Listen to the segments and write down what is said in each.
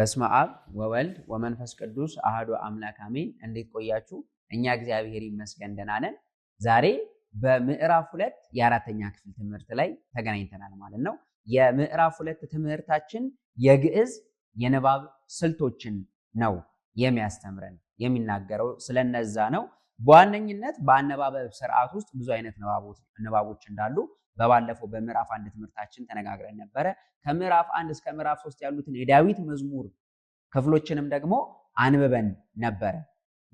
በስመ አብ ወወልድ ወመንፈስ ቅዱስ አሐዱ አምላክ አሜን። እንዴት ቆያችሁ? እኛ እግዚአብሔር ይመስገን ደህና ነን። ዛሬ በምዕራፍ 2 የአራተኛ ክፍል ትምህርት ላይ ተገናኝተናል ማለት ነው። የምዕራፍ 2 ትምህርታችን የግዕዝ የንባብ ስልቶችን ነው የሚያስተምረን፣ የሚናገረው ስለነዛ ነው። በዋነኝነት በአነባበብ ስርዓት ውስጥ ብዙ አይነት ንባቦች እንዳሉ በባለፈው በምዕራፍ 1 ትምህርታችን ተነጋግረን ነበረ። ከምዕራፍ 1 እስከ ምዕራፍ 3 ያሉትን የዳዊት መዝሙር ክፍሎችንም ደግሞ አንብበን ነበረ።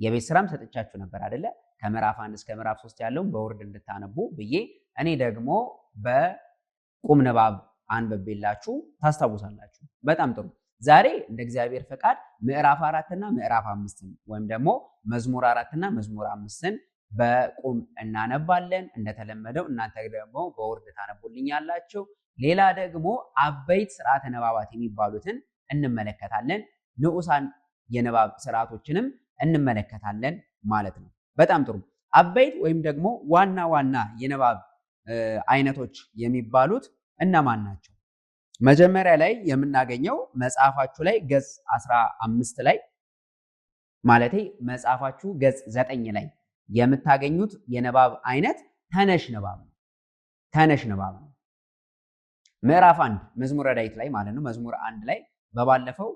የቤት ስራም ሰጥቻችሁ ነበር አይደለ? ከምዕራፍ 1 እስከ ምዕራፍ 3 ያለውን በወርድ እንድታነቡ ብዬ እኔ ደግሞ በቁም ንባብ አንብቤላችሁ ታስታውሳላችሁ። በጣም ጥሩ። ዛሬ እንደ እግዚአብሔር ፈቃድ ምዕራፍ 4 እና ምዕራፍ 5 ወይም ደግሞ መዝሙር 4 እና መዝሙር 5ን በቁም እናነባለን። እንደተለመደው እናንተ ደግሞ በወርድ ታነቡልኛላችሁ። ሌላ ደግሞ አበይት ስርዓተ ንባባት የሚባሉትን እንመለከታለን። ንዑሳን የንባብ ስርዓቶችንም እንመለከታለን ማለት ነው። በጣም ጥሩ። አበይት ወይም ደግሞ ዋና ዋና የንባብ አይነቶች የሚባሉት እነማን ናቸው? መጀመሪያ ላይ የምናገኘው መጽሐፋችሁ ላይ ገጽ 15 ላይ ማለቴ መጽሐፋችሁ ገጽ 9 ላይ የምታገኙት የንባብ አይነት ተነሽ ንባብ ነው። ተነሽ ንባብ ነው። ምዕራፍ 1 መዝሙረ ዳዊት ላይ ማለት ነው። መዝሙር 1 ላይ በባለፈው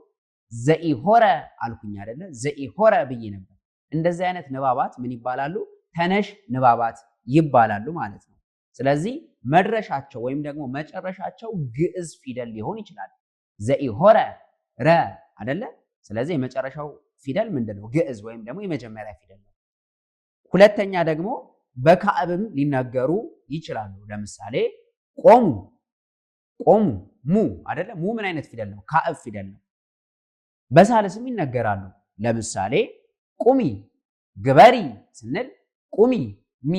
ዘኢሖረ አልኩኝ አይደለ? ዘኢሖረ ብዬ ነበር። እንደዚህ አይነት ንባባት ምን ይባላሉ? ተነሽ ንባባት ይባላሉ ማለት ነው። ስለዚህ መድረሻቸው ወይም ደግሞ መጨረሻቸው ግዕዝ ፊደል ሊሆን ይችላል። ዘኢሖረ ረ አይደለ? ስለዚህ የመጨረሻው ፊደል ምንድነው? ግዕዝ ወይም ደግሞ የመጀመሪያ ፊደል ነው። ሁለተኛ ደግሞ በካዕብም ሊነገሩ ይችላሉ። ለምሳሌ ቆሙ፣ ቆሙ ሙ አይደለ? ሙ ምን አይነት ፊደል ነው? ካዕብ ፊደል ነው። በሳልስም ይነገራሉ። ለምሳሌ ቁሚ፣ ግበሪ ስንል ቁሚ ሚ፣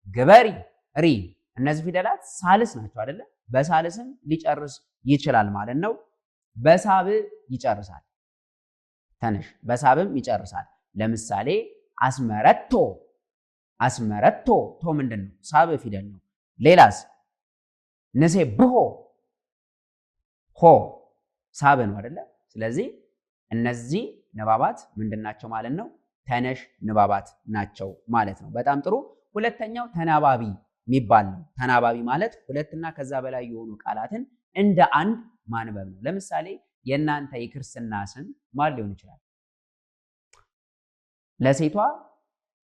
ግበሪ ሪ። እነዚህ ፊደላት ሳልስ ናቸው አይደለ? በሳልስም ሊጨርስ ይችላል ማለት ነው። በሳብ ይጨርሳል። ተነሽ በሳብም ይጨርሳል። ለምሳሌ አስመረቶ፣ አስመረቶ ቶ ምንድን ነው? ሳብ ፊደል ነው። ሌላስ? ንሴብሖ ሆ ሳብ ነው አይደለ? ስለዚህ እነዚህ ንባባት ምንድን ናቸው ማለት ነው? ተነሽ ንባባት ናቸው ማለት ነው። በጣም ጥሩ። ሁለተኛው ተናባቢ የሚባል ነው። ተናባቢ ማለት ሁለትና ከዛ በላይ የሆኑ ቃላትን እንደ አንድ ማንበብ ነው። ለምሳሌ የእናንተ የክርስትና ስም ማን ሊሆን ይችላል? ለሴቷ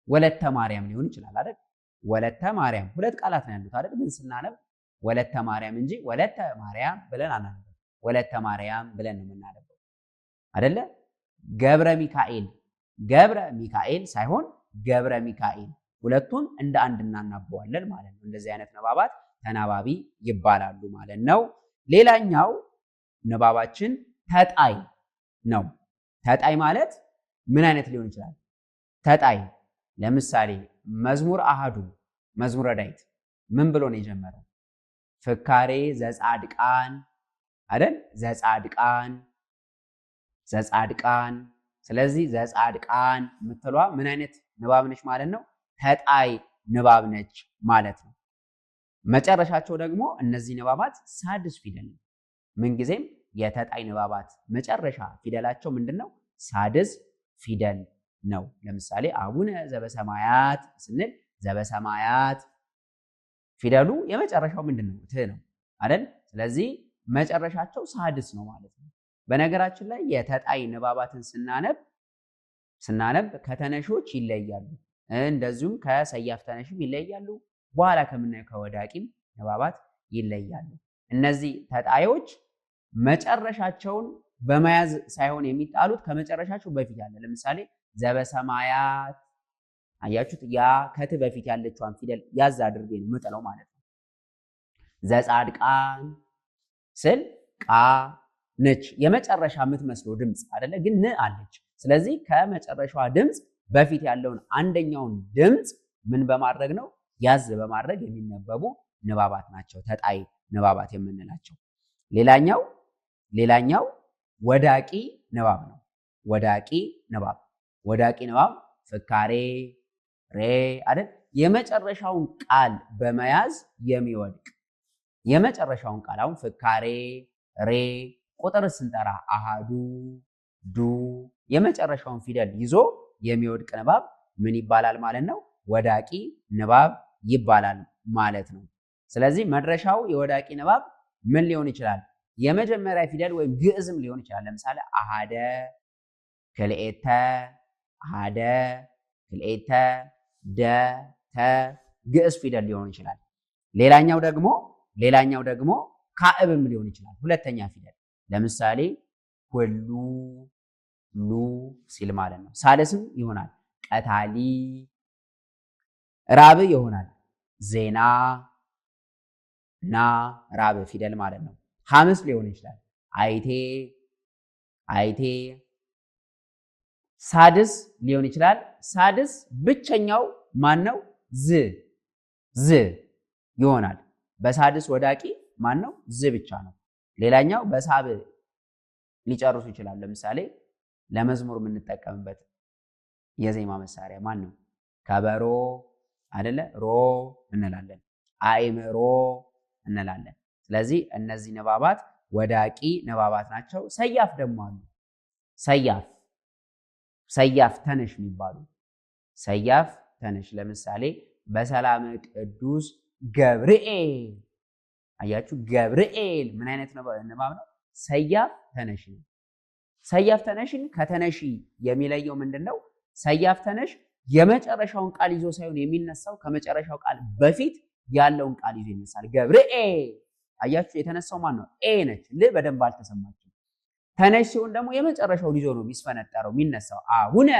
ወለተ ማርያም ሊሆን ይችላል አይደል? ወለተ ማርያም ሁለት ቃላት ነው ያሉት አይደል? ግን ስናነብ ወለተ ማርያም እንጂ ወለተ ማርያም ብለን አናነበው። ወለተ ማርያም ብለን ነው የምናነበው አይደለ? ገብረ ሚካኤል፣ ገብረ ሚካኤል ሳይሆን ገብረ ሚካኤል። ሁለቱን እንደ አንድ እናናበዋለን ማለት ነው። እንደዚህ አይነት ንባባት ተናባቢ ይባላሉ ማለት ነው። ሌላኛው ንባባችን ተጣይ ነው። ተጣይ ማለት ምን አይነት ሊሆን ይችላል? ተጣይ ለምሳሌ መዝሙር አሃዱ መዝሙረ ዳዊት ምን ብሎ ነው የጀመረው? ፍካሬ ዘጻድቃን አይደል? ዘጻድቃን ዘጻድቃን። ስለዚህ ዘጻድቃን የምትሏ ምን አይነት ንባብ ነች ማለት ነው? ተጣይ ንባብ ነች ማለት ነው። መጨረሻቸው ደግሞ እነዚህ ንባባት ሳድስ ፊደል ነው። ምንጊዜም የተጣይ ንባባት መጨረሻ ፊደላቸው ምንድነው? ሳድስ ፊደል ነው። ለምሳሌ አቡነ ዘበሰማያት ስንል ዘበሰማያት ፊደሉ የመጨረሻው ምንድነው? ት ነው አይደል? ስለዚህ መጨረሻቸው ሳድስ ነው ማለት ነው። በነገራችን ላይ የተጣይ ንባባትን ስናነብ ከተነሾች ይለያሉ፣ እንደዚሁም ከሰያፍ ተነሽም ይለያሉ። በኋላ ከምናየው ከወዳቂም ንባባት ይለያሉ። እነዚህ ተጣዮች መጨረሻቸውን በመያዝ ሳይሆን የሚጣሉት ከመጨረሻቸው በፊት ያለ ለምሳሌ ዘበሰማያት አያችሁት? ያ ከት በፊት ያለችዋን ፊደል ያዝ አድርጌ ነው የምጥለው ማለት ነው። ዘጻድቃን ስል ቃ ነች የመጨረሻ የምትመስለው ድምፅ አይደለ? ግን ን አለች። ስለዚህ ከመጨረሻዋ ድምፅ በፊት ያለውን አንደኛውን ድምፅ ምን በማድረግ ነው? ያዝ በማድረግ የሚነበቡ ንባባት ናቸው ተጣይ ንባባት የምንላቸው። ሌላኛው ወዳቂ ንባብ ነው። ወዳቂ ንባብ ፍካሬ ሬ አይደል? የመጨረሻውን ቃል በመያዝ የሚወድቅ የመጨረሻውን ቃል አሁን ፍካሬ ሬ ቁጥር ስንጠራ አሃዱ ዱ የመጨረሻውን ፊደል ይዞ የሚወድቅ ንባብ ምን ይባላል ማለት ነው? ወዳቂ ንባብ ይባላል ማለት ነው። ስለዚህ መድረሻው የወዳቂ ንባብ ምን ሊሆን ይችላል? የመጀመሪያ ፊደል ወይም ግዕዝም ሊሆን ይችላል። ለምሳሌ አሃደ፣ ክልኤተ፣ አሃደ፣ ክልኤተ፣ ደ፣ ተ ግዕዝ ፊደል ሊሆን ይችላል። ሌላኛው ደግሞ ካዕብም ሊሆን ይችላል። ሁለተኛ ፊደል ለምሳሌ ሁሉ፣ ሉ ሲል ማለት ነው። ሳልስም ይሆናል። ቀታሊ፣ ራብ ይሆናል። ዜና፣ ና ራብ ፊደል ማለት ነው። ሐምስ ሊሆን ይችላል። አይቴ፣ አይቴ። ሳድስ ሊሆን ይችላል። ሳድስ ብቸኛው ማን ነው? ዝ ይሆናል። በሳድስ ወዳቂ ማን ነው? ዝ ብቻ ነው። ሌላኛው በሳብ ሊጨርሱ ይችላል። ለምሳሌ ለመዝሙር የምንጠቀምበት የዜማ መሳሪያ ማን ነው? ከበሮ አይደለ? ሮ እንላለን። አእምሮ እንላለን። ስለዚህ እነዚህ ንባባት ወዳቂ ንባባት ናቸው። ሰያፍ ደግሞ አሉ። ሰያፍ ተነሽ የሚባሉ ሰያፍ ተነሽ። ለምሳሌ በሰላም ቅዱስ ገብርኤል። አያችሁ፣ ገብርኤል ምን አይነት ንባብ ነው? ሰያፍ ተነሽ ነው። ሰያፍ ተነሽን ከተነሺ የሚለየው ምንድን ነው? ሰያፍ ተነሽ የመጨረሻውን ቃል ይዞ ሳይሆን የሚነሳው ከመጨረሻው ቃል በፊት ያለውን ቃል ይዞ ይነሳል። ገብርኤል። አያችሁ፣ የተነሳው ማን ነው? ኤ ነች። ል በደንብ አልተሰማችም። ተነሽ ሲሆን ደግሞ የመጨረሻውን ይዞ ነው የሚስፈነጠረው የሚነሳው። አቡነ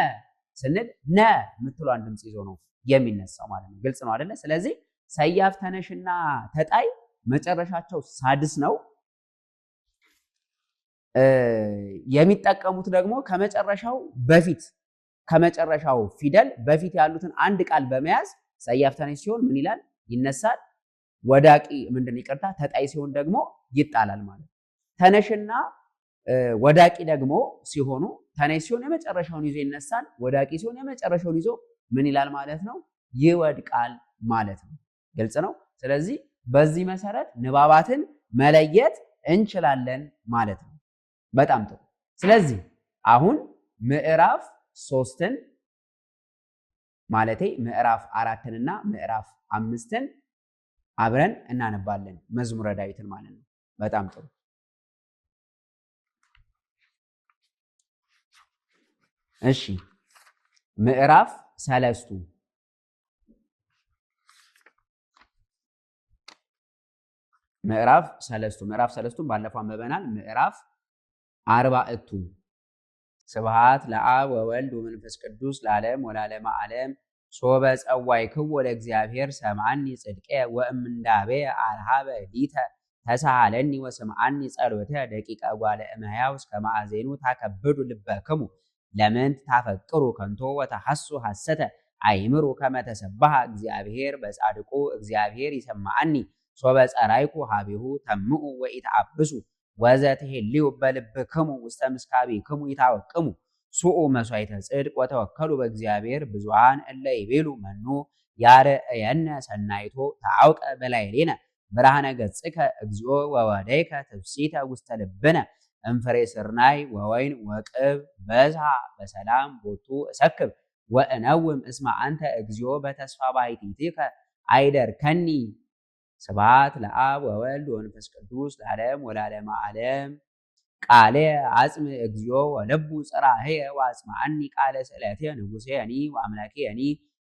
ስንል ነ የምትሏን ድምፅ ይዞ ነው የሚነሳው ማለት ነው። ግልጽ ነው አይደለ? ስለዚህ ሰያፍ ተነሽና ተጣይ መጨረሻቸው ሳድስ ነው። የሚጠቀሙት ደግሞ ከመጨረሻው ፊደል በፊት ያሉትን አንድ ቃል በመያዝ ሰያፍ ተነሽ ሲሆን ምን ይላል? ይነሳል። ወዳቂ ይቅርታ፣ ተጣይ ሲሆን ደግሞ ይጣላል ማለት ነው። ተነሽና ወዳቂ ደግሞ ሲሆኑ ተነሽ ሲሆን የመጨረሻውን ይዞ ይነሳል። ወዳቂ ሲሆን የመጨረሻውን ይዞ ምን ይላል ማለት ነው? ይወድቃል ማለት ነው። ግልጽ ነው። ስለዚህ በዚህ መሰረት ንባባትን መለየት እንችላለን ማለት ነው። በጣም ጥሩ። ስለዚህ አሁን ምዕራፍ 3ን ማለቴ ምዕራፍ 4ንና ምዕራፍ 5ን አብረን እናነባለን። መዝሙረ ዳዊትን ማለት ነው። በጣም ጥሩ። እሺ ምዕራፍ ሰለስቱ ምዕራፍ ሰለስቱ ባለፈው አንብበናል። ምዕራፍ 40ቱ ስብሐት ለአብ ወወልድ ወመንፈስ ቅዱስ ለዓለም ወለዓለመ ዓለም ሶበ ጸዋዕክዎ ለእግዚአብሔር ሰምዓኒ ጽድቄ ወእምንዳቤ አልሃበ ዲተ ተሳሃለኒ ወስምዓኒ ጸሎተ ደቂቀ ጓለ እመሕያው እስከ ማዕዜኑ ታከብዱ ልበክሙ ለምን ታፈቅሩ ከንቶ ወተሐሱ ሐሰተ አይምሩ ከመ ተሰብሐ እግዚአብሔር በጻድቁ እግዚአብሔር ይሰምዓኒ ሶበ ጸራይኩ ሀቢሁ ተምኡ ወኢተአብሱ ወዘትሄልዩ በልብክሙ ውስተ ምስካቢክሙ ይታወቅሙ ሱኡ መስዋዕተ ጽድቅ ወተወከሉ በእግዚአብሔር ብዙኃን እለ ይቤሉ መኑ ያርአየነ ሰናይቶ ተአውቀ በላዕሌነ ብርሃነ ገጽከ እግዚኦ ወወደይከ ትፍሲተ ውስተ ልብነ እንፍሬ ስርናይ ወወይን ወቅብ በዝሃ በሰላም ቦቱ እሰክብ ወእነውም እስመ አንተ እግዚኦ በተስፋ ባሕቲትከ አይደርከኒ። ስብሐት ለአብ ወወልድ ወመንፈስ ቅዱስ ለዓለም ወለዓለመ ዓለም። ቃሌ አጽም እግዚኦ ወልቡ ጽራህየ ወአጽምዓኒ ቃለ ስእለትየ ንጉሴኒ ወአምላኬኒ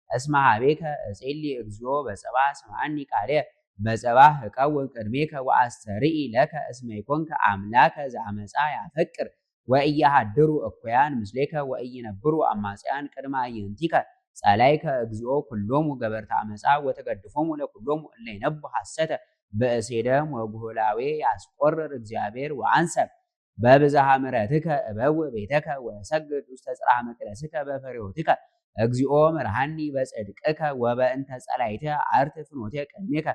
እስመ ኀቤከ እጼሊ እግዚኦ በጽባሕ ስምዓኒ ቃልየ በጽባሕ እቀውም ቅድሜከ ወአስተርኢ ለከ እስመ ይኮንከ አምላከ ዘአመፃ ያፈቅር ወኢያሃድሩ እኩያን ምስሌከ ወኢይነብሩ አማጽያን ቅድመ አዕይንቲከ ጸላይከ እግዚኦ ኩሎሙ ገበርተ አመፃ ወተገድፎሙ ለኩሎሙ እለ ይነብቡ ሐሰተ በእሴደም ወጉህላዌ ያስቆርር እግዚአብሔር ወአንሰብ በብዝሃ ምሕረትከ እበውእ ቤተከ ወሰግድ ውስተ ጽርሐ መቅደስከ በፍሬሆትከ እግዚኦ ምርሃኒ በጽድቅከ ወበእንተ ጸላይተ አርት ፍኖቴ ቅድሜከ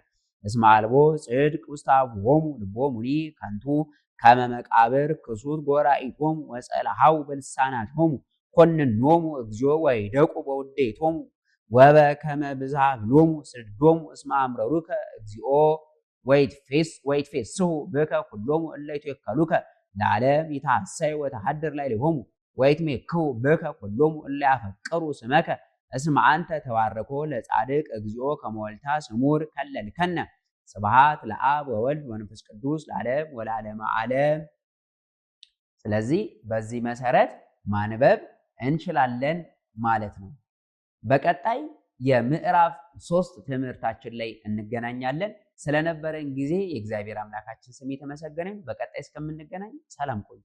እስመ አልቦ ጽድቅ ውስተ አፍዎሙ ልቦሙኒ ከንቱ ከመ መቃብር ክሱት ጎራኢቶሙ ወጸልሐው በልሳናቶሙ ኮንኖሙ እግዚኦ ወይደቁ በውዴቶሙ ወበከመ ብዝሃ ብሎሙ ስድዶሙ እስመ አምረሩከ እግዚኦ ወይትፌስሑ ብከ ኩሎሙ እለ ይትወከሉከ ለዓለም ይትሐሰይ ወተሐድር ላዕሌሆሙ ወይትሜክሑ ብከ ኩሎሙ እለ ያፈቅሩ ስመከ እስመ አንተ ተባረኮ ለጻድቅ እግዚኦ ከመወልታ ስሙር ከለልከነ ስብሐት ለአብ ወወልድ ወመንፈስ ቅዱስ ለዓለም ወለዓለመ ዓለም። ስለዚህ በዚህ መሰረት ማንበብ እንችላለን ማለት ነው። በቀጣይ የምዕራፍ 3 ትምህርታችን ላይ እንገናኛለን። ስለነበረን ጊዜ የእግዚአብሔር አምላካችን ስም የተመሰገነ ይሁን። በቀጣይ እስከምንገናኝ ሰላም ቆዩ።